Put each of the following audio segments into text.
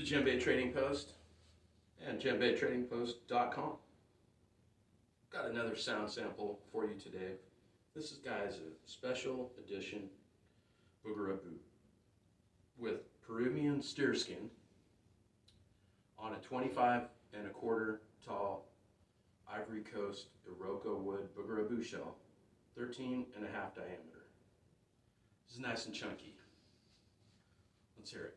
Djembe Trading Post and djembetradingpost.com. Got another sound sample for you today. This is, guys, a special edition Bougarabou with Peruvian steer skin on a 25¼ tall Ivory Coast Iroko wood Bougarabou shell, 13½ diameter. This is nice and chunky. Let's hear it.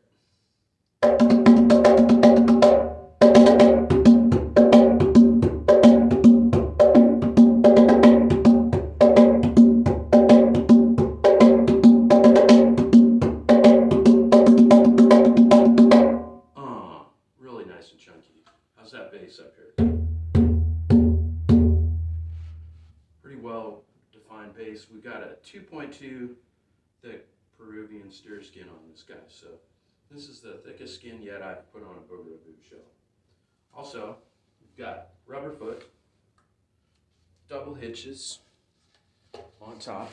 Really nice and chunky. How's that bass up here? Pretty well defined bass. We've got a 2.2 thick Peruvian steer skin on this guy, so this is the thickest skin yet I've put on a Bougarabou shell. Also, we've got rubber foot, double hitches on top,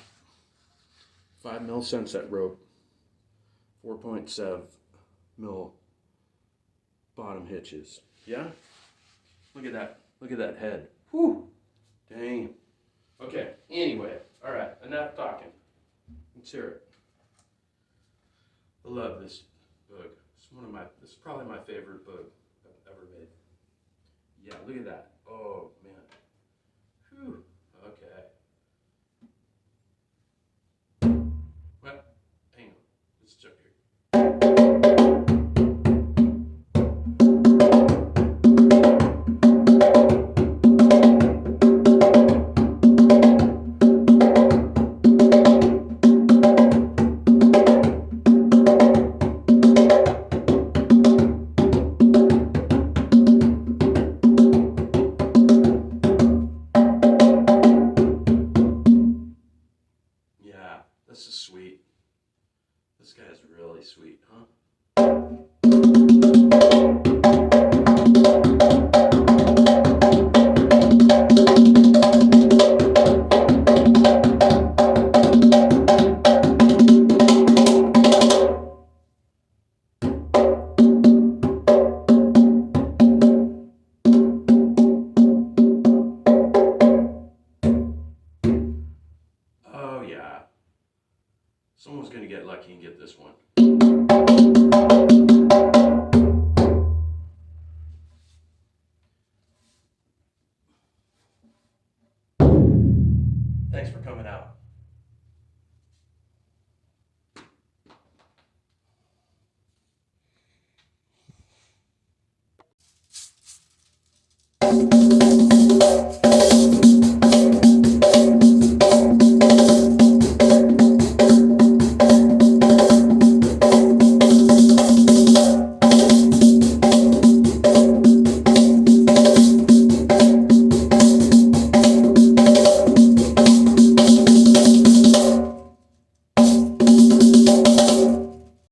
5mm sunset rope, 4.7 mil bottom hitches. Yeah? Look at that. Look at that head. Whew! Dang. Okay, anyway, alright, enough talking. Let's hear it. I love this book. This is probably my favorite book I've ever made. Yeah, look at that. Oh man. Whew. Okay. Well, hang on. Let's check here. Yeah, this is sweet. This guy's really sweet, huh? Oh yeah. Someone's gonna get lucky and get this one. Thanks for coming out.